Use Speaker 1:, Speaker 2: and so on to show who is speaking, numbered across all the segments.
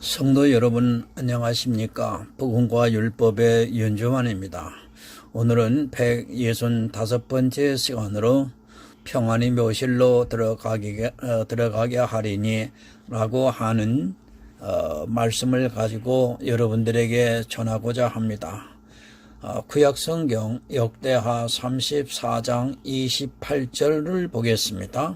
Speaker 1: 성도 여러분 안녕하십니까? 복음과 율법의 윤주환입니다. 오늘은 165번째 시간으로 평안히 묘실로 들어가게 하리니 라고 하는 말씀을 가지고 여러분들에게 전하고자 합니다. 구약성경 역대하 34장 28절을 보겠습니다.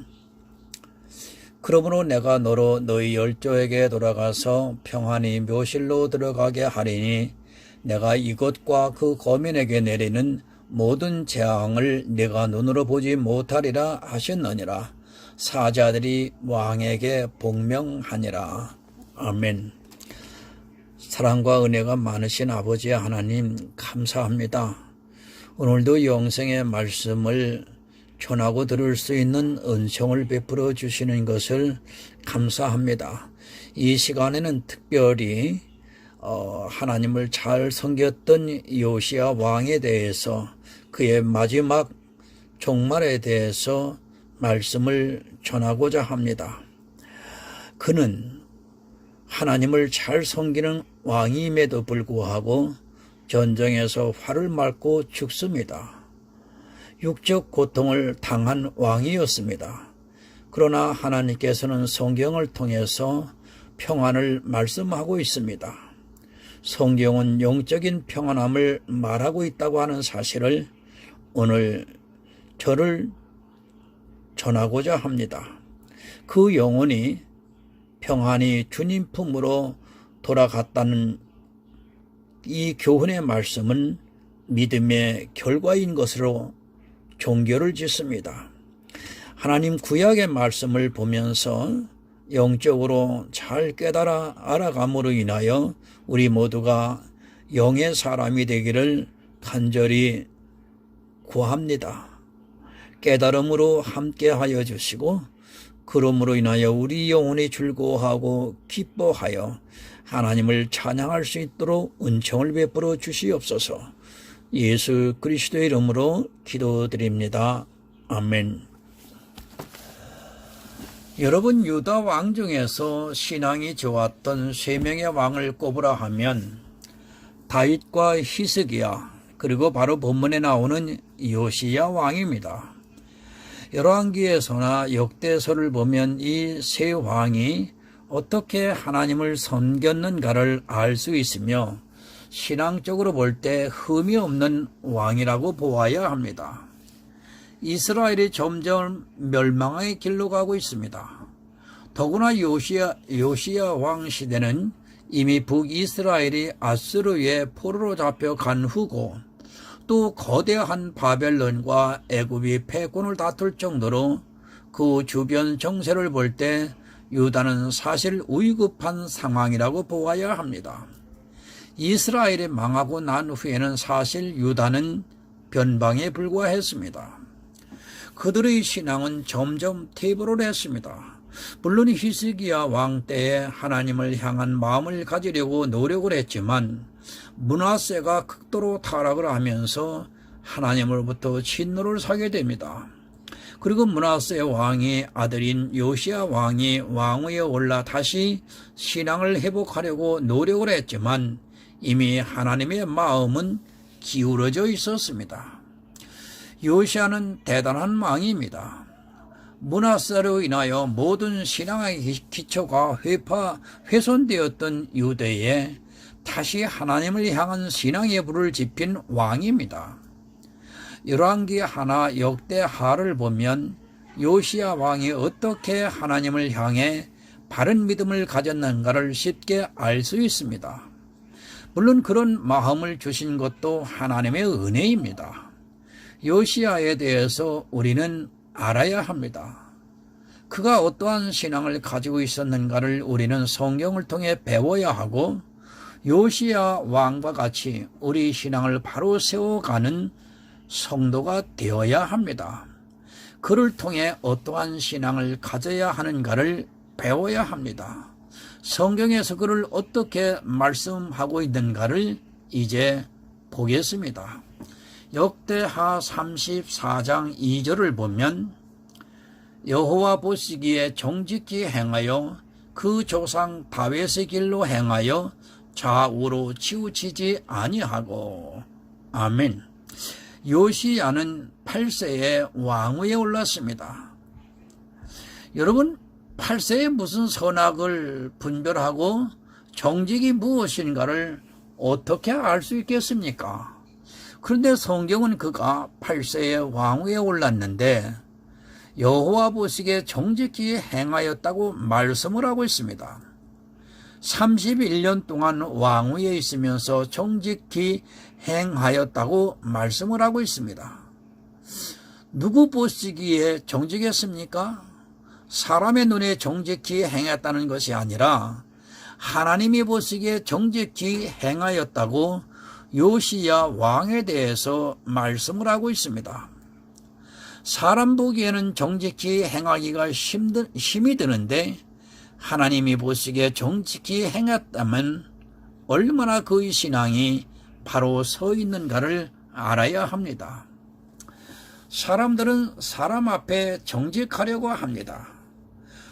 Speaker 1: 그러므로 내가 너로 너희 열조에게 돌아가서 평안히 묘실로 들어가게 하리니 내가 이것과 그 거민에게 내리는 모든 재앙을 네가 눈으로 보지 못하리라 하셨느니라. 사자들이 왕에게 복명하니라. 아멘. 사랑과 은혜가 많으신 아버지 하나님 감사합니다. 오늘도 영생의 말씀을 전하고 들을 수 있는 은총을 베풀어 주시는 것을 감사합니다. 이 시간에는 특별히 하나님을 잘 섬겼던 요시야 왕에 대해서 그의 마지막 종말에 대해서 말씀을 전하고자 합니다. 그는 하나님을 잘 섬기는 왕임에도 불구하고 전쟁에서 활을 맞고 죽습니다. 육적 고통을 당한 왕이었습니다. 그러나 하나님께서는 성경을 통해서 평안을 말씀하고 있습니다. 성경은 영적인 평안함을 말하고 있다고 하는 사실을 오늘 저를 전하고자 합니다. 그 영혼이 평안히 주님 품으로 돌아갔다는 이 교훈의 말씀은 믿음의 결과인 것으로 종교를 짓습니다. 하나님 구약의 말씀을 보면서 영적으로 잘 깨달아 알아감으로 인하여 우리 모두가 영의 사람이 되기를 간절히 구합니다. 깨달음으로 함께하여 주시고 그러므로 인하여 우리 영혼이 즐거워하고 기뻐하여 하나님을 찬양할 수 있도록 은총을 베풀어 주시옵소서. 예수 그리스도의 이름으로 기도드립니다. 아멘. 여러분, 유다 왕 중에서 신앙이 좋았던 세 명의 왕을 꼽으라 하면 다윗과 히스기야 그리고 바로 본문에 나오는 요시야 왕입니다. 열왕기에서나 역대서를 보면 이 세 왕이 어떻게 하나님을 섬겼는가를 알 수 있으며 신앙적으로 볼 때 흠이 없는 왕이라고 보아야 합니다. 이스라엘이 점점 멸망의 길로 가고 있습니다. 더구나 요시야 왕 시대는 이미 북이스라엘이 아수르의 포로로 잡혀간 후고 또 거대한 바벨론과 애굽이 패권을 다툴 정도로 그 주변 정세를 볼 때 유다는 사실 위급한 상황이라고 보아야 합니다. 이스라엘이 망하고 난 후에는 사실 유다는 변방에 불과했습니다. 그들의 신앙은 점점 퇴보를 했습니다. 물론 히스기야 왕 때에 하나님을 향한 마음을 가지려고 노력을 했지만 므낫세가 극도로 타락을 하면서 하나님으로부터 진노를 사게 됩니다. 그리고 므낫세 왕이 아들인 요시야 왕이 왕위에 올라 다시 신앙을 회복하려고 노력을 했지만 이미 하나님의 마음은 기울어져 있었습니다. 요시야는 대단한 왕입니다. 므낫세로 인하여 모든 신앙의 기초가 훼손되었던 유대에 다시 하나님을 향한 신앙의 불을 지핀 왕입니다. 열왕기 하나 역대하를 보면 요시야 왕이 어떻게 하나님을 향해 바른 믿음을 가졌는가를 쉽게 알 수 있습니다. 물론 그런 마음을 주신 것도 하나님의 은혜입니다. 요시야에 대해서 우리는 알아야 합니다. 그가 어떠한 신앙을 가지고 있었는가를 우리는 성경을 통해 배워야 하고 요시야 왕과 같이 우리 신앙을 바로 세워가는 성도가 되어야 합니다. 그를 통해 어떠한 신앙을 가져야 하는가를 배워야 합니다. 성경에서 그를 어떻게 말씀하고 있는가를 이제 보겠습니다. 역대하 34장 2절을 보면 여호와 보시기에 정직히 행하여 그 조상 다윗의 길로 행하여 좌우로 치우치지 아니하고. 아멘. 요시야는 8세에 왕위에 올랐습니다. 여러분, 8세에 무슨 선악을 분별하고 정직이 무엇인가를 어떻게 알 수 있겠습니까? 그런데 성경은 그가 8세에 왕위에 올랐는데 여호와 보시기에 정직히 행하였다고 말씀을 하고 있습니다. 31년 동안 왕위에 있으면서 정직히 행하였다고 말씀을 하고 있습니다. 누구 보시기에 정직했습니까? 사람의 눈에 정직히 행했다는 것이 아니라 하나님이 보시기에 정직히 행하였다고 요시야 왕에 대해서 말씀을 하고 있습니다. 사람 보기에는 정직히 행하기가 힘이 드는데 하나님이 보시기에 정직히 행했다면 얼마나 그의 신앙이 바로 서 있는가를 알아야 합니다. 사람들은 사람 앞에 정직하려고 합니다.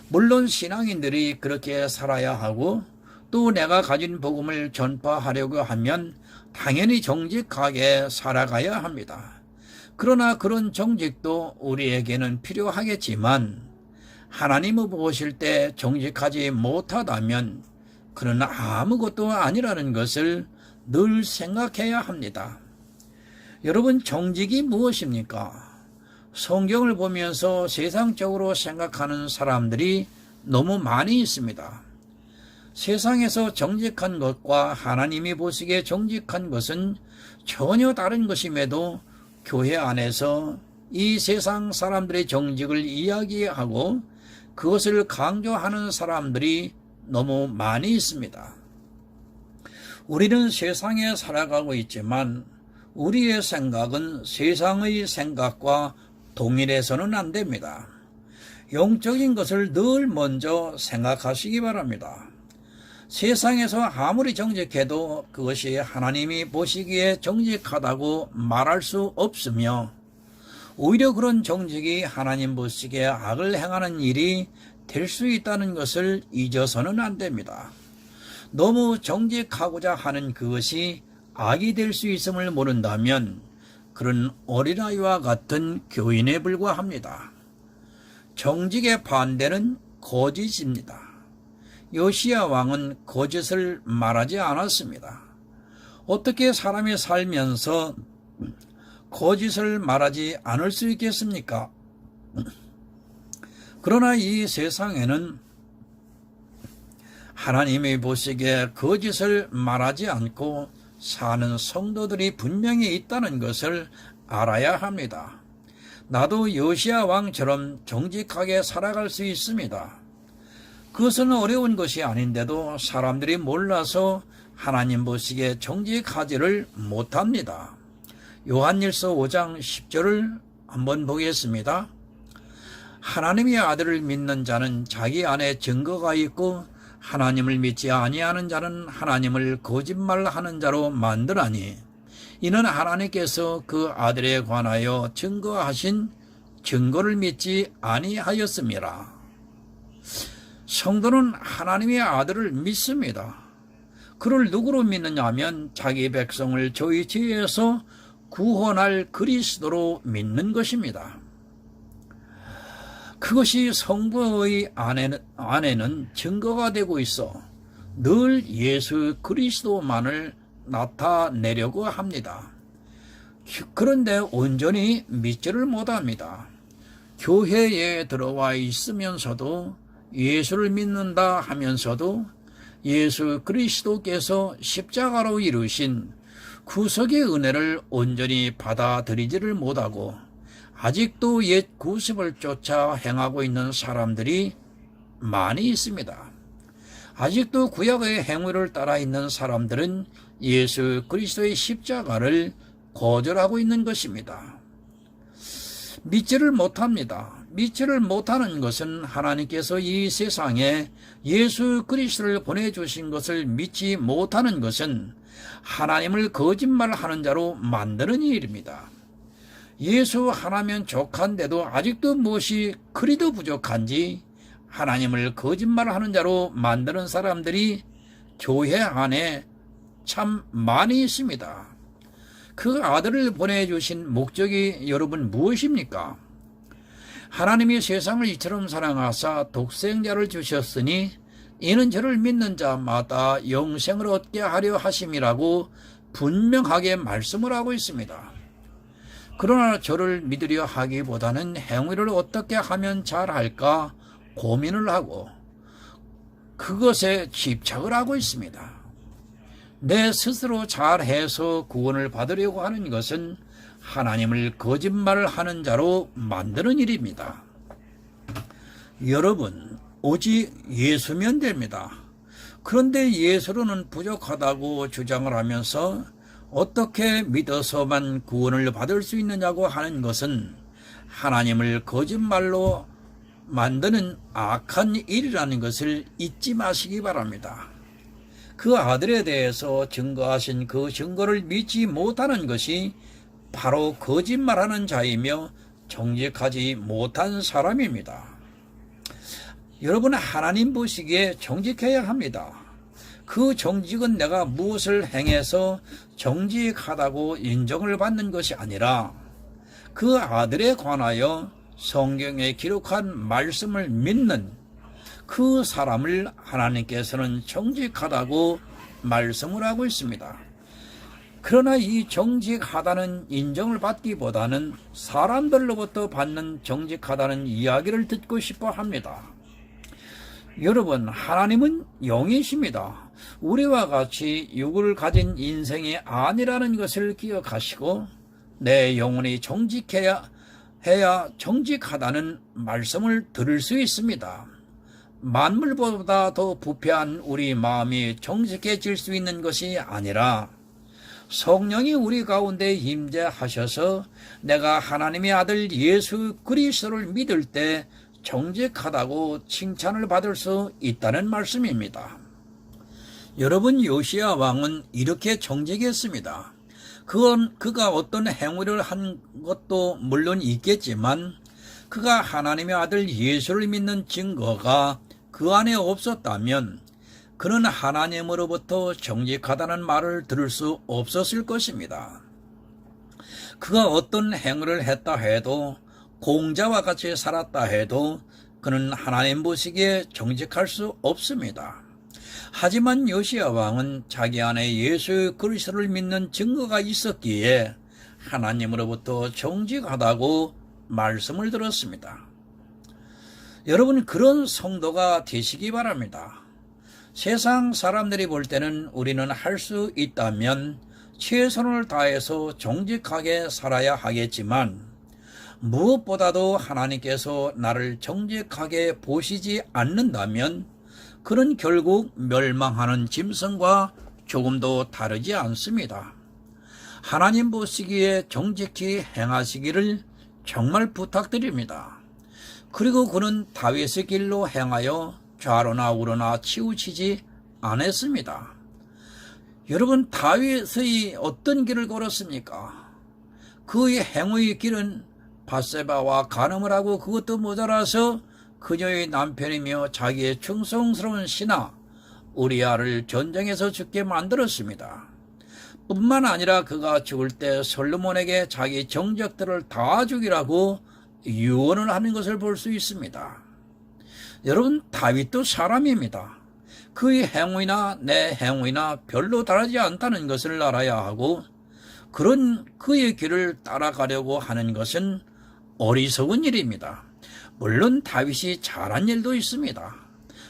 Speaker 1: 물론 신앙인들이 그렇게 살아야 하고 또 내가 가진 복음을 전파하려고 하면 당연히 정직하게 살아가야 합니다. 그러나 그런 정직도 우리에게는 필요하겠지만 하나님을 보실 때 정직하지 못하다면 그는 아무것도 아니라는 것을 늘 생각해야 합니다. 여러분, 정직이 무엇입니까? 성경을 보면서 세상적으로 생각하는 사람들이 너무 많이 있습니다. 세상에서 정직한 것과 하나님이 보시기에 정직한 것은 전혀 다른 것임에도 교회 안에서 이 세상 사람들의 정직을 이야기하고 그것을 강조하는 사람들이 너무 많이 있습니다. 우리는 세상에 살아가고 있지만 우리의 생각은 세상의 생각과 동일해서는 안 됩니다. 영적인 것을 늘 먼저 생각하시기 바랍니다. 세상에서 아무리 정직해도 그것이 하나님이 보시기에 정직하다고 말할 수 없으며 오히려 그런 정직이 하나님 보시기에 악을 행하는 일이 될 수 있다는 것을 잊어서는 안 됩니다. 너무 정직하고자 하는 그것이 악이 될 수 있음을 모른다면 그런 어린아이와 같은 교인에 불과합니다. 정직의 반대는 거짓입니다. 요시야 왕은 거짓을 말하지 않았습니다. 어떻게 사람이 살면서 거짓을 말하지 않을 수 있겠습니까? 그러나 이 세상에는 하나님이 보시기에 거짓을 말하지 않고 사는 성도들이 분명히 있다는 것을 알아야 합니다. 나도 요시야 왕처럼 정직하게 살아갈 수 있습니다. 그것은 어려운 것이 아닌데도 사람들이 몰라서 하나님 보시기에 정직하지를 못합니다. 요한일서 5장 10절을 한번 보겠습니다. 하나님의 아들을 믿는 자는 자기 안에 증거가 있고 하나님을 믿지 아니하는 자는 하나님을 거짓말하는 자로 만드나니 이는 하나님께서 그 아들에 관하여 증거하신 증거를 믿지 아니하였음이라. 성도는 하나님의 아들을 믿습니다. 그를 누구로 믿느냐 하면 자기 백성을 저희 죄에서 구원할 그리스도로 믿는 것입니다. 그것이 성도의 안에는 증거가 되고 있어 늘 예수 그리스도만을 나타내려고 합니다. 그런데 온전히 믿지를 못합니다. 교회에 들어와 있으면서도 예수를 믿는다 하면서도 예수 그리스도께서 십자가로 이루신 구속의 은혜를 온전히 받아들이지를 못하고 아직도 옛 구습을 쫓아 행하고 있는 사람들이 많이 있습니다. 아직도 구약의 행위를 따라 있는 사람들은 예수 그리스도의 십자가를 거절하고 있는 것입니다. 믿지를 못합니다. 믿지를 못하는 것은 하나님께서 이 세상에 예수 그리스도를 보내주신 것을 믿지 못하는 것은 하나님을 거짓말하는 자로 만드는 일입니다. 예수 하나면 족한데도 아직도 무엇이 그리도 부족한지 하나님을 거짓말하는 자로 만드는 사람들이 교회 안에 참 많이 있습니다. 그 아들을 보내주신 목적이 여러분 무엇입니까? 하나님이 세상을 이처럼 사랑하사 독생자를 주셨으니 이는 저를 믿는 자마다 영생을 얻게 하려 하심이라고 분명하게 말씀을 하고 있습니다. 그러나 저를 믿으려 하기보다는 행위를 어떻게 하면 잘할까 고민을 하고 그것에 집착을 하고 있습니다. 내 스스로 잘해서 구원을 받으려고 하는 것은 하나님을 거짓말을 하는 자로 만드는 일입니다. 여러분, 오직 예수면 됩니다. 그런데 예수로는 부족하다고 주장을 하면서 어떻게 믿어서만 구원을 받을 수 있느냐고 하는 것은 하나님을 거짓말로 만드는 악한 일이라는 것을 잊지 마시기 바랍니다. 그 아들에 대해서 증거하신 그 증거를 믿지 못하는 것이 바로 거짓말하는 자이며 정직하지 못한 사람입니다. 여러분, 하나님 보시기에 정직해야 합니다. 그 정직은 내가 무엇을 행해서 정직하다고 인정을 받는 것이 아니라 그 아들에 관하여 성경에 기록한 말씀을 믿는 그 사람을 하나님께서는 정직하다고 말씀을 하고 있습니다. 그러나 이 정직하다는 인정을 받기보다는 사람들로부터 받는 정직하다는 이야기를 듣고 싶어 합니다. 여러분, 하나님은 영이십니다. 우리와 같이 육을 가진 인생이 아니라는 것을 기억하시고 내 영혼이 정직해야 정직하다는 말씀을 들을 수 있습니다. 만물보다 더 부패한 우리 마음이 정직해질 수 있는 것이 아니라 성령이 우리 가운데 임재하셔서 내가 하나님의 아들 예수 그리스도를 믿을 때 정직하다고 칭찬을 받을 수 있다는 말씀입니다. 여러분, 요시야 왕은 이렇게 정직했습니다. 그가 어떤 행위를 한 것도 물론 있겠지만 그가 하나님의 아들 예수를 믿는 증거가 그 안에 없었다면 그는 하나님으로부터 정직하다는 말을 들을 수 없었을 것입니다. 그가 어떤 행위를 했다 해도 공자와 같이 살았다 해도 그는 하나님 보시기에 정직할 수 없습니다. 하지만 요시야 왕은 자기 안에 예수 그리스도를 믿는 증거가 있었기에 하나님으로부터 정직하다고 말씀을 들었습니다. 여러분, 그런 성도가 되시기 바랍니다. 세상 사람들이 볼 때는 우리는 할 수 있다면 최선을 다해서 정직하게 살아야 하겠지만 무엇보다도 하나님께서 나를 정직하게 보시지 않는다면 그는 결국 멸망하는 짐승과 조금도 다르지 않습니다. 하나님 보시기에 정직히 행하시기를 정말 부탁드립니다. 그리고 그는 다윗의 길로 행하여 좌로나 우로나 치우치지 않았습니다. 여러분, 다윗의 어떤 길을 걸었습니까? 그의 행위의 길은 밧세바와 간음을 하고 그것도 모자라서 그녀의 남편이며 자기의 충성스러운 신하 우리아를 전쟁에서 죽게 만들었습니다. 뿐만 아니라 그가 죽을 때 솔로몬에게 자기 정적들을 다 죽이라고 유언을 하는 것을 볼 수 있습니다. 여러분, 다윗도 사람입니다. 그의 행위나 내 행위나 별로 다르지 않다는 것을 알아야 하고 그런 그의 길을 따라가려고 하는 것은 어리석은 일입니다. 물론 다윗이 잘한 일도 있습니다.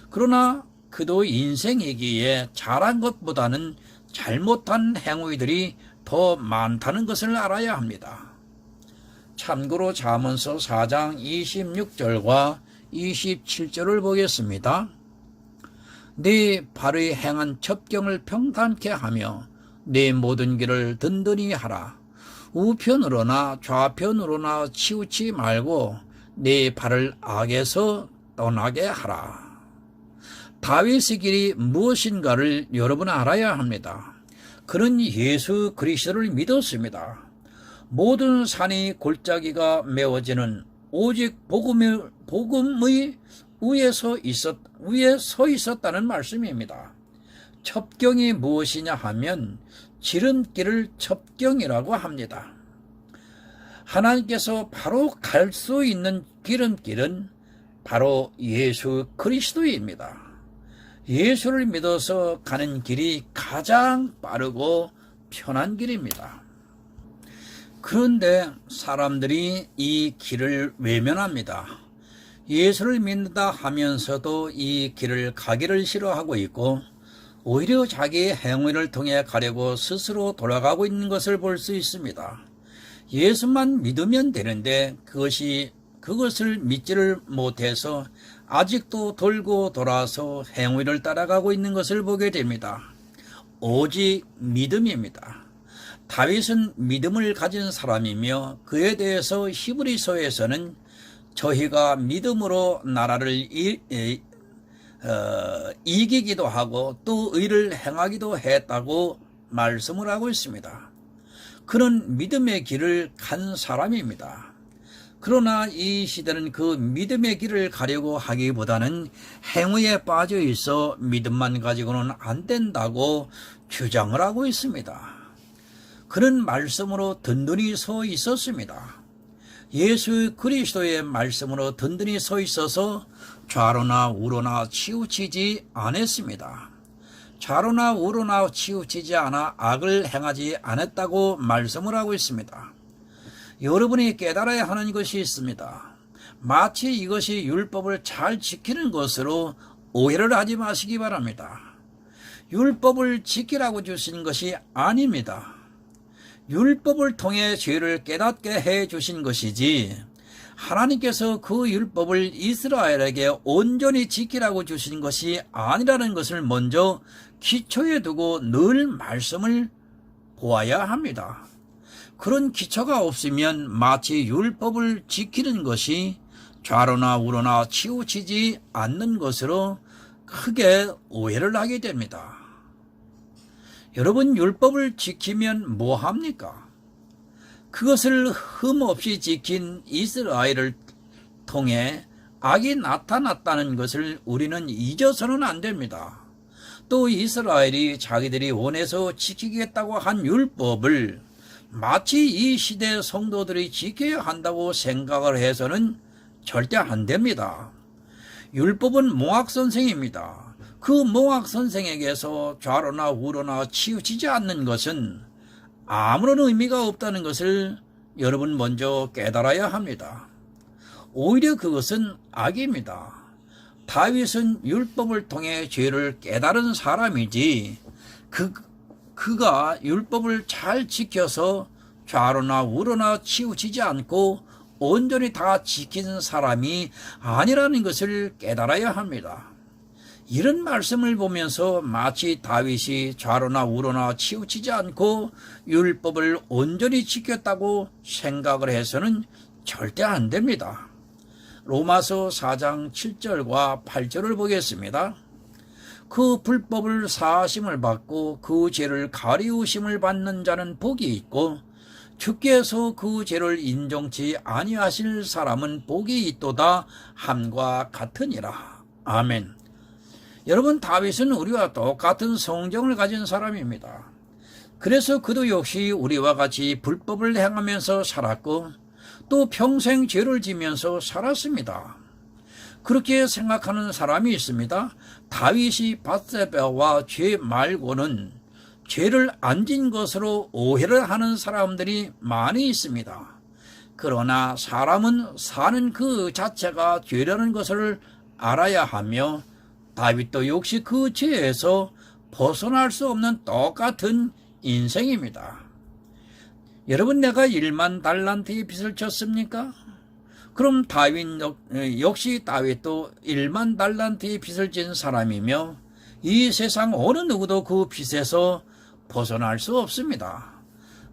Speaker 1: 그러나 그도 인생이기에 잘한 것보다는 잘못한 행위들이 더 많다는 것을 알아야 합니다. 참고로 잠언서 4장 26절과 27절을 보겠습니다. 네 발의 행한 첩경을 평탄케 하며 네 모든 길을 든든히 하라. 우편으로나 좌편으로나 치우치 말고 네 발을 악에서 떠나게 하라. 다윗의 길이 무엇인가를 여러분 알아야 합니다. 그는 예수 그리스도를 믿었습니다. 모든 산이 골짜기가 메워지는 오직 복음의 위에 서 있었다는 말씀입니다. 첩경이 무엇이냐 하면 지름길을 첩경이라고 합니다. 하나님께서 바로 갈 수 있는 지름길은 바로 예수 그리스도입니다. 예수를 믿어서 가는 길이 가장 빠르고 편한 길입니다. 그런데 사람들이 이 길을 외면합니다. 예수를 믿는다 하면서도 이 길을 가기를 싫어하고 있고 오히려 자기의 행위를 통해 가려고 스스로 돌아가고 있는 것을 볼 수 있습니다. 예수만 믿으면 되는데 그것을 믿지를 못해서 아직도 돌고 돌아서 행위를 따라가고 있는 것을 보게 됩니다. 오직 믿음입니다. 다윗은 믿음을 가진 사람이며 그에 대해서 히브리서에서는 저희가 믿음으로 나라를 이기기도 하고 또 의를 행하기도 했다고 말씀을 하고 있습니다. 그는 믿음의 길을 간 사람입니다. 그러나 이 시대는 그 믿음의 길을 가려고 하기보다는 행위에 빠져 있어 믿음만 가지고는 안 된다고 주장을 하고 있습니다. 그는 말씀으로 든든히 서 있었습니다. 예수 그리스도의 말씀으로 든든히 서 있어서 좌로나 우로나 치우치지 않았습니다. 좌로나 우로나 치우치지 않아 악을 행하지 않았다고 말씀을 하고 있습니다. 여러분이 깨달아야 하는 것이 있습니다. 마치 이것이 율법을 잘 지키는 것으로 오해를 하지 마시기 바랍니다. 율법을 지키라고 주신 것이 아닙니다. 율법을 통해 죄를 깨닫게 해 주신 것이지 하나님께서 그 율법을 이스라엘에게 온전히 지키라고 주신 것이 아니라는 것을 먼저 기초에 두고 늘 말씀을 보아야 합니다. 그런 기초가 없으면 마치 율법을 지키는 것이 좌로나 우로나 치우치지 않는 것으로 크게 오해를 하게 됩니다. 여러분, 율법을 지키면 뭐합니까? 그것을 흠없이 지킨 이스라엘을 통해 악이 나타났다는 것을 우리는 잊어서는 안 됩니다. 또 이스라엘이 자기들이 원해서 지키겠다고 한 율법을 마치 이 시대 성도들이 지켜야 한다고 생각을 해서는 절대 안 됩니다. 율법은 몽학선생입니다. 그 몽학선생에게서 좌로나 우로나 치우치지 않는 것은 아무런 의미가 없다는 것을 여러분 먼저 깨달아야 합니다. 오히려 그것은 악입니다. 다윗은 율법을 통해 죄를 깨달은 사람이지 그가 율법을 잘 지켜서 좌로나 우로나 치우치지 않고 온전히 다 지키는 사람이 아니라는 것을 깨달아야 합니다. 이런 말씀을 보면서 마치 다윗이 좌로나 우로나 치우치지 않고 율법을 온전히 지켰다고 생각을 해서는 절대 안 됩니다. 로마서 4장 7절과 8절을 보겠습니다. 그 불법을 사하심을 받고 그 죄를 가리우심을 받는 자는 복이 있고 주께서 그 죄를 인정치 아니하실 사람은 복이 있도다 함과 같으니라. 아멘. 여러분, 다윗은 우리와 똑같은 성정을 가진 사람입니다. 그래서 그도 역시 우리와 같이 불법을 행하면서 살았고 또 평생 죄를 지면서 살았습니다. 그렇게 생각하는 사람이 있습니다. 다윗이 밧세바와 죄 말고는 죄를 안 진 것으로 오해를 하는 사람들이 많이 있습니다. 그러나 사람은 사는 그 자체가 죄라는 것을 알아야 하며 다윗도 역시 그 죄에서 벗어날 수 없는 똑같은 인생입니다. 여러분, 내가 1만 달란트의 빚을 졌습니까? 그럼 역시 다윗도 1만 달란트의 빚을 진 사람이며 이 세상 어느 누구도 그 빚에서 벗어날 수 없습니다.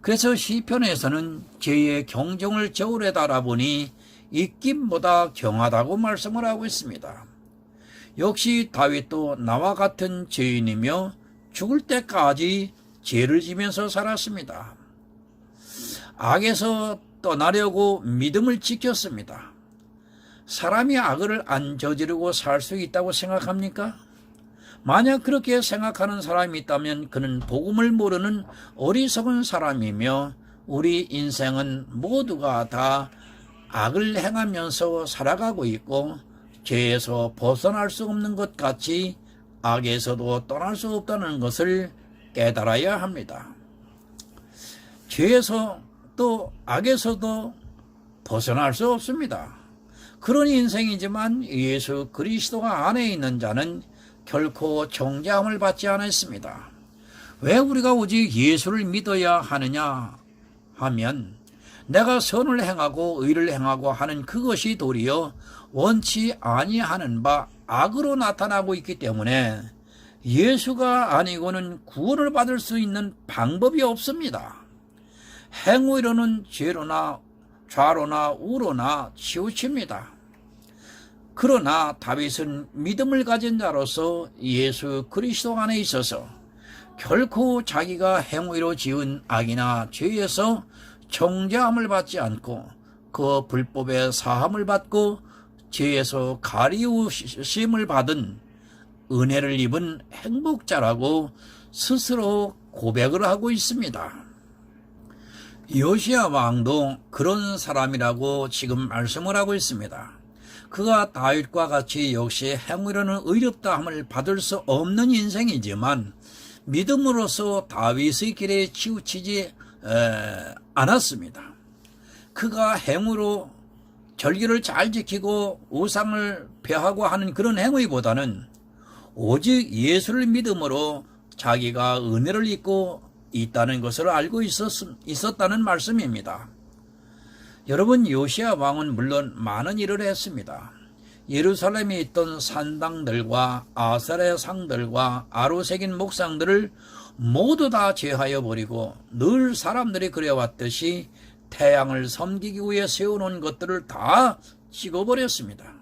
Speaker 1: 그래서 시편에서는 죄의 경종을 저울에 달아보니 입김보다 경하다고 말씀을 하고 있습니다. 역시 다윗도 나와 같은 죄인이며 죽을 때까지 죄를 지면서 살았습니다. 악에서 떠나려고 믿음을 지켰습니다. 사람이 악을 안 저지르고 살 수 있다고 생각합니까? 만약 그렇게 생각하는 사람이 있다면 그는 복음을 모르는 어리석은 사람이며, 우리 인생은 모두가 다 악을 행하면서 살아가고 있고 죄에서 벗어날 수 없는 것 같이 악에서도 떠날 수 없다는 것을 깨달아야 합니다. 죄에서 또 악에서도 벗어날 수 없습니다. 그런 인생이지만 예수 그리스도가 안에 있는 자는 결코 정죄함을 받지 않았습니다. 왜 우리가 오직 예수를 믿어야 하느냐 하면, 내가 선을 행하고 의를 행하고 하는 그것이 도리어 원치 아니하는 바 악으로 나타나고 있기 때문에 예수가 아니고는 구원을 받을 수 있는 방법이 없습니다. 행위로는 죄로나 좌로나 우로나 치우칩니다. 그러나 다윗은 믿음을 가진 자로서 예수 그리스도 안에 있어서 결코 자기가 행위로 지은 악이나 죄에서 정죄함을 받지 않고 그 불법의 사함을 받고 죄에서 가리우심을 받은 은혜를 입은 행복자라고 스스로 고백을 하고 있습니다. 요시야 왕도 그런 사람이라고 지금 말씀을 하고 있습니다. 그가 다윗과 같이 역시 행위로는 의롭다함을 받을 수 없는 인생이지만 믿음으로써 다윗의 길에 치우치지 않았습니다. 그가 행위로 절기를 잘 지키고 우상을 폐하고 하는 그런 행위보다는 오직 예수를 믿음으로 자기가 은혜를 입고 있다는 것을 알고 있었다는 말씀입니다. 여러분, 요시야 왕은 물론 많은 일을 했습니다. 예루살렘에 있던 산당들과 아세라 상들과 아로 새긴 목상들을 모두 다 제하여 버리고 늘 사람들이 그래왔듯이 태양을 섬기기 위해 세워놓은 것들을 다 찍어버렸습니다.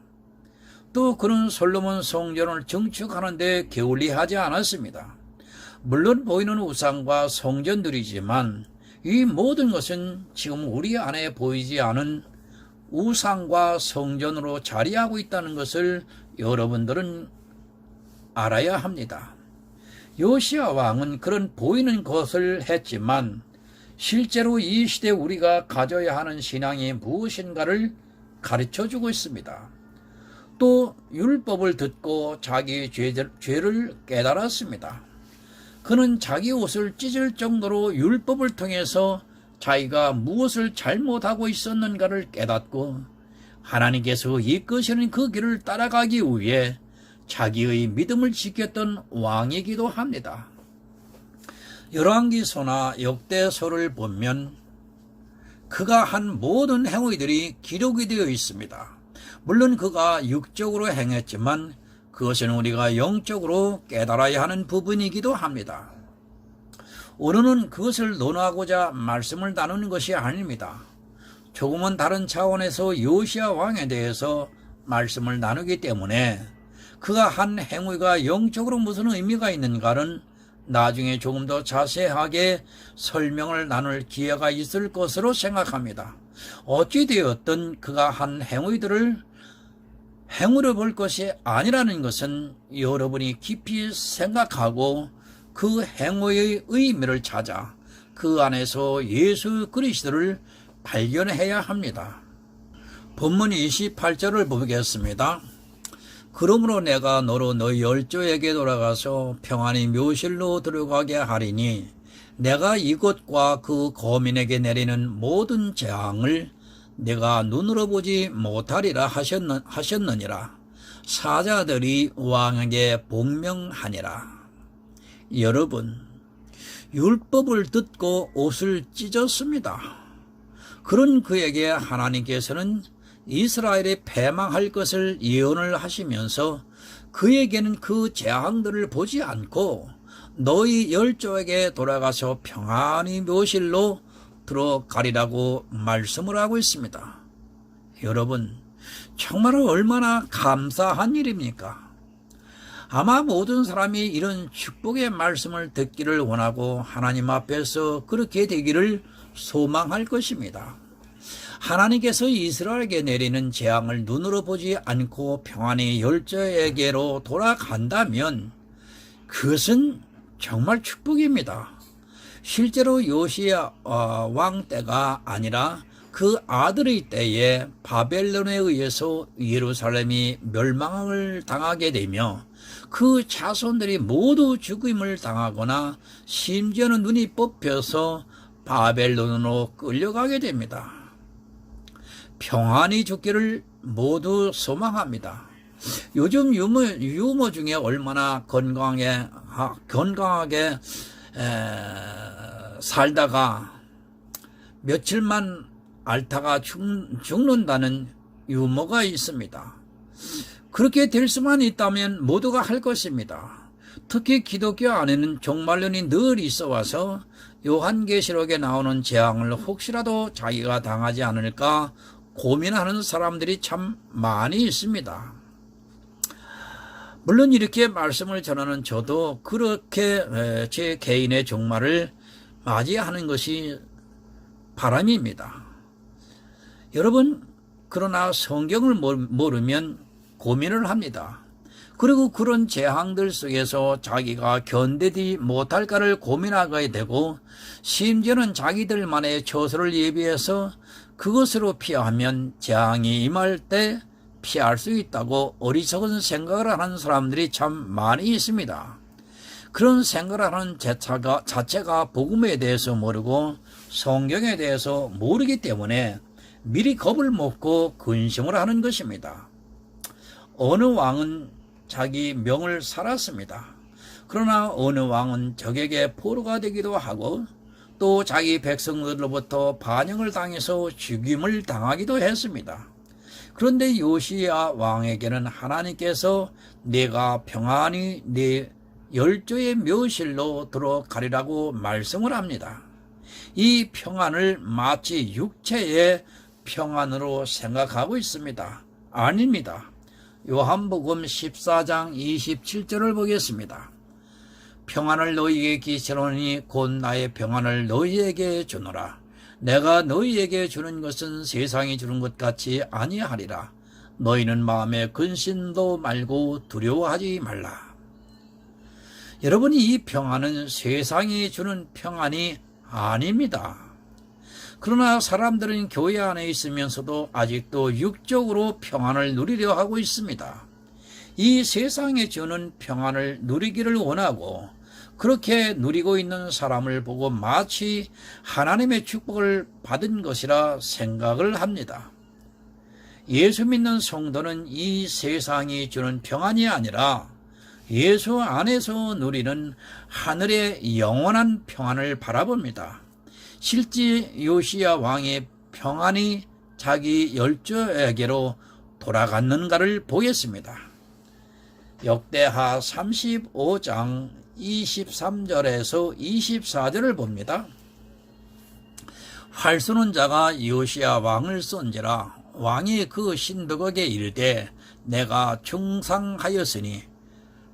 Speaker 1: 또 그는 솔로몬 성전을 증축하는 데 게을리하지 않았습니다. 물론 보이는 우상과 성전들이지만 이 모든 것은 지금 우리 안에 보이지 않은 우상과 성전으로 자리하고 있다는 것을 여러분들은 알아야 합니다. 요시야 왕은 그런 보이는 것을 했지만 실제로 이 시대 우리가 가져야 하는 신앙이 무엇인가를 가르쳐주고 있습니다. 또 율법을 듣고 자기 죄를 깨달았습니다. 그는 자기 옷을 찢을 정도로 율법을 통해서 자기가 무엇을 잘못하고 있었는가를 깨닫고 하나님께서 이끄시는 그 길을 따라가기 위해 자기의 믿음을 지켰던 왕이기도 합니다. 열왕기서나 역대서를 보면 그가 한 모든 행위들이 기록이 되어 있습니다. 물론 그가 육적으로 행했지만 그것은 우리가 영적으로 깨달아야 하는 부분이기도 합니다. 오늘은 그것을 논하고자 말씀을 나누는 것이 아닙니다. 조금은 다른 차원에서 요시야 왕에 대해서 말씀을 나누기 때문에 그가 한 행위가 영적으로 무슨 의미가 있는가는 나중에 조금 더 자세하게 설명을 나눌 기회가 있을 것으로 생각합니다. 어찌되었든 그가 한 행위들을 행위로 볼 것이 아니라는 것은 여러분이 깊이 생각하고 그 행위의 의미를 찾아 그 안에서 예수 그리스도를 발견해야 합니다. 본문 28절을 보겠습니다. 그러므로 내가 너로 너희 열조에게 돌아가서 평안히 묘실로 들어가게 하리니 내가 이곳과 그 거민에게 내리는 모든 재앙을 내가 눈으로 보지 못하리라 하셨느니라. 사자들이 왕에게 복명하니라. 여러분, 율법을 듣고 옷을 찢었습니다. 그런 그에게 하나님께서는 이스라엘이 패망할 것을 예언을 하시면서 그에게는 그 재앙들을 보지 않고 너희 열조에게 돌아가서 평안히 묘실로 들어가리라고 말씀을 하고 있습니다. 여러분, 정말 얼마나 감사한 일입니까? 아마 모든 사람이 이런 축복의 말씀을 듣기를 원하고 하나님 앞에서 그렇게 되기를 소망할 것입니다. 하나님께서 이스라엘에게 내리는 재앙을 눈으로 보지 않고 평안히 열조에게로 돌아간다면 그것은 정말 축복입니다. 실제로 요시야 왕 때가 아니라 그 아들의 때에 바벨론에 의해서 예루살렘이 멸망을 당하게 되며 그 자손들이 모두 죽임을 당하거나 심지어는 눈이 뽑혀서 바벨론으로 끌려가게 됩니다. 평안히 죽기를 모두 소망합니다. 요즘 유머 중에 얼마나 건강하게 살다가 며칠만 앓다가 죽는다는 유머가 있습니다. 그렇게 될 수만 있다면 모두가 할 것입니다. 특히 기독교 안에는 종말론이 늘 있어 와서 요한계시록에 나오는 재앙을 혹시라도 자기가 당하지 않을까 고민하는 사람들이 참 많이 있습니다. 물론 이렇게 말씀을 전하는 저도 그렇게 제 개인의 종말을 맞이하는 것이 바람입니다. 여러분, 그러나 성경을 모르면 고민을 합니다. 그리고 그런 재앙들 속에서 자기가 견디지 못할까를 고민하게 되고 심지어는 자기들만의 처소를 예비해서 그것으로 피하면 재앙이 임할 때 피할 수 있다고 어리석은 생각을 하는 사람들이 참 많이 있습니다. 그런 생각을 하는 자체가 복음에 대해서 모르고 성경에 대해서 모르기 때문에 미리 겁을 먹고 근심을 하는 것입니다. 어느 왕은 자기 명을 살았습니다. 그러나 어느 왕은 적에게 포로가 되기도 하고 또 자기 백성들로부터 반역을 당해서 죽임을 당하기도 했습니다. 그런데 요시야 왕에게는 하나님께서 내가 평안히 내 열조의 묘실로 들어가리라고 말씀을 합니다. 이 평안을 마치 육체의 평안으로 생각하고 있습니다. 아닙니다. 요한복음 14장 27절을 보겠습니다. 평안을 너희에게 끼치노니 곧 나의 평안을 너희에게 주노라. 내가 너희에게 주는 것은 세상이 주는 것 같이 아니하리라. 너희는 마음에 근심도 말고 두려워하지 말라. 여러분이 이 평안은 세상이 주는 평안이 아닙니다. 그러나 사람들은 교회 안에 있으면서도 아직도 육적으로 평안을 누리려 하고 있습니다. 이 세상에 주는 평안을 누리기를 원하고 그렇게 누리고 있는 사람을 보고 마치 하나님의 축복을 받은 것이라 생각을 합니다. 예수 믿는 성도는 이 세상이 주는 평안이 아니라 예수 안에서 누리는 하늘의 영원한 평안을 바라봅니다. 실제 요시야 왕의 평안이 자기 열조에게로 돌아갔는가를 보겠습니다. 역대하 35장 23절에서 24절을 봅니다. 활 쏘는 자가 요시야 왕을 쏜지라. 왕이 그 신덕에게 이르되 내가 중상하였으니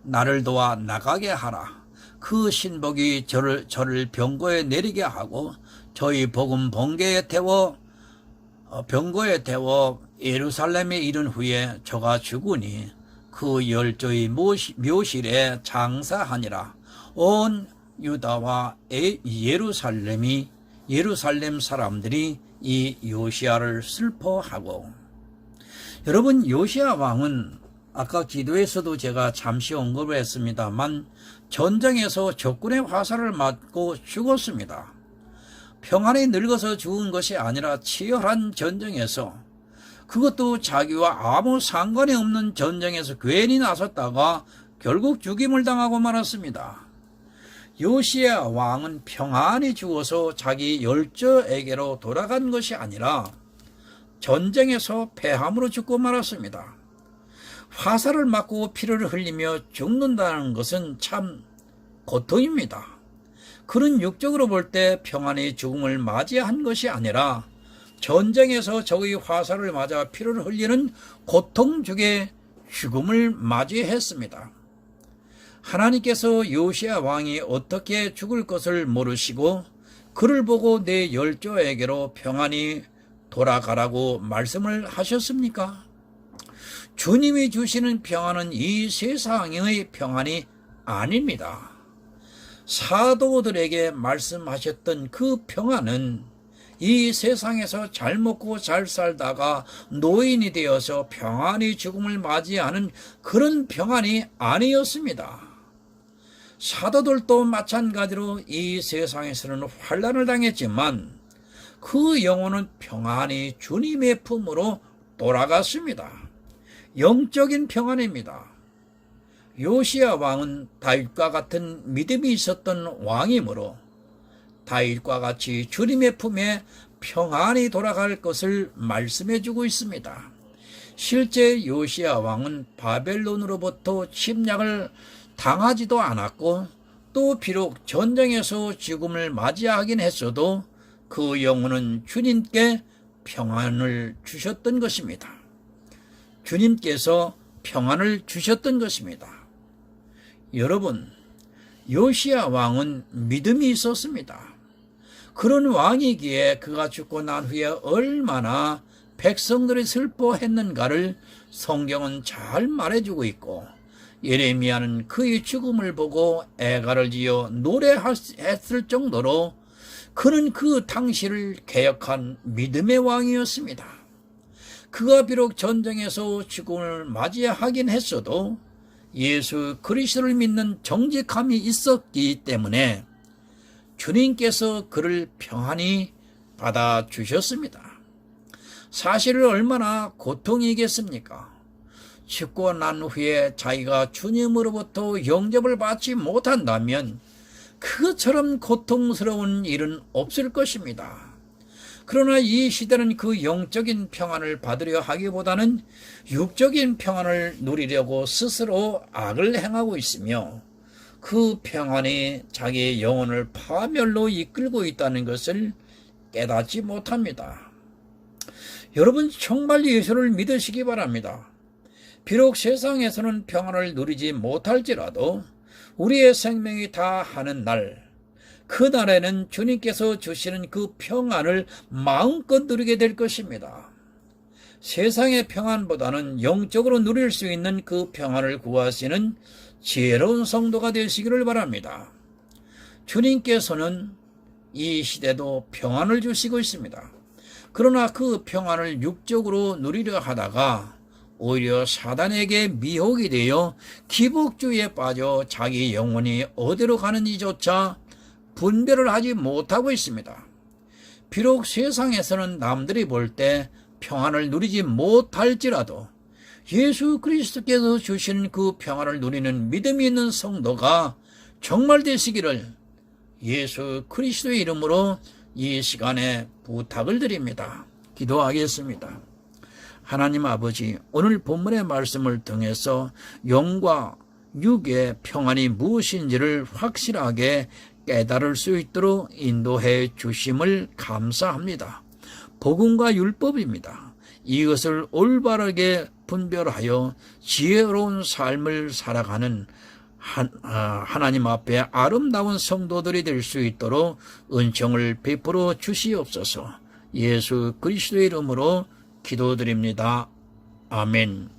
Speaker 1: 나를 도와 나가게 하라. 그 신복이 저를 병거에 내리게 하고 저희 복음 번개에 태워 예루살렘에 이른 후에 저가 죽으니 그 열조의 묘실에 장사하니라. 온 유다와 예루살렘 사람들이 이 요시야를 슬퍼하고. 여러분, 요시야 왕은 아까 기도에서도 제가 잠시 언급을 했습니다만 전쟁에서 적군의 화살을 맞고 죽었습니다. 평안히 늙어서 죽은 것이 아니라 치열한 전쟁에서, 그것도 자기와 아무 상관이 없는 전쟁에서 괜히 나섰다가 결국 죽임을 당하고 말았습니다. 요시야 왕은 평안히 죽어서 자기 열조에게로 돌아간 것이 아니라 전쟁에서 패함으로 죽고 말았습니다. 화살을 맞고 피를 흘리며 죽는다는 것은 참 고통입니다. 그런 육적으로 볼 때 평안히 죽음을 맞이한 것이 아니라 전쟁에서 적의 화살을 맞아 피를 흘리는 고통 중에 죽음을 맞이했습니다. 하나님께서 요시야 왕이 어떻게 죽을 것을 모르시고 그를 보고 내 열조에게로 평안히 돌아가라고 말씀을 하셨습니까? 주님이 주시는 평안은 이 세상의 평안이 아닙니다. 사도들에게 말씀하셨던 그 평안은 이 세상에서 잘 먹고 잘 살다가 노인이 되어서 평안히 죽음을 맞이하는 그런 평안이 아니었습니다. 사도들도 마찬가지로 이 세상에서는 환난을 당했지만 그 영혼은 평안히 주님의 품으로 돌아갔습니다. 영적인 평안입니다. 요시야 왕은 다윗과 같은 믿음이 있었던 왕이므로 다윗과 같이 주님의 품에 평안히 돌아갈 것을 말씀해 주고 있습니다. 실제 요시야 왕은 바벨론으로부터 침략을 당하지도 않았고 또 비록 전쟁에서 죽음을 맞이하긴 했어도 그 영혼은 주님께 평안을 주셨던 것입니다. 주님께서 평안을 주셨던 것입니다. 여러분, 요시야 왕은 믿음이 있었습니다. 그런 왕이기에 그가 죽고 난 후에 얼마나 백성들이 슬퍼했는가를 성경은 잘 말해주고 있고 예레미야는 그의 죽음을 보고 애가를 지어 노래했을 정도로 그는 그 당시를 개혁한 믿음의 왕이었습니다. 그가 비록 전쟁에서 죽음을 맞이하긴 했어도 예수 그리스도를 믿는 정직함이 있었기 때문에 주님께서 그를 평안히 받아주셨습니다. 사실 얼마나 고통이겠습니까? 죽고 난 후에 자기가 주님으로부터 영접을 받지 못한다면 그처럼 고통스러운 일은 없을 것입니다. 그러나 이 시대는 그 영적인 평안을 받으려 하기보다는 육적인 평안을 누리려고 스스로 악을 행하고 있으며 그 평안이 자기의 영혼을 파멸로 이끌고 있다는 것을 깨닫지 못합니다. 여러분 정말 예수를 믿으시기 바랍니다. 비록 세상에서는 평안을 누리지 못할지라도 우리의 생명이 다하는 날, 그날에는 주님께서 주시는 그 평안을 마음껏 누리게 될 것입니다. 세상의 평안보다는 영적으로 누릴 수 있는 그 평안을 구하시는 지혜로운 성도가 되시기를 바랍니다. 주님께서는 이 시대도 평안을 주시고 있습니다. 그러나 그 평안을 육적으로 누리려 하다가 오히려 사단에게 미혹이 되어 기복주의에 빠져 자기 영혼이 어디로 가는지조차 분별을 하지 못하고 있습니다. 비록 세상에서는 남들이 볼 때 평안을 누리지 못할지라도 예수 그리스도께서 주신 그 평안을 누리는 믿음이 있는 성도가 정말 되시기를 예수 그리스도의 이름으로 이 시간에 부탁을 드립니다. 기도하겠습니다. 하나님 아버지, 오늘 본문의 말씀을 통해서 영과 육의 평안이 무엇인지를 확실하게 깨달을 수 있도록 인도해 주심을 감사합니다. 복음과 율법입니다. 이것을 올바르게 분별하여 지혜로운 삶을 살아가는 하나님 앞에 아름다운 성도들이 될 수 있도록 은총을 베풀어 주시옵소서. 예수 그리스도의 이름으로 기도드립니다. 아멘.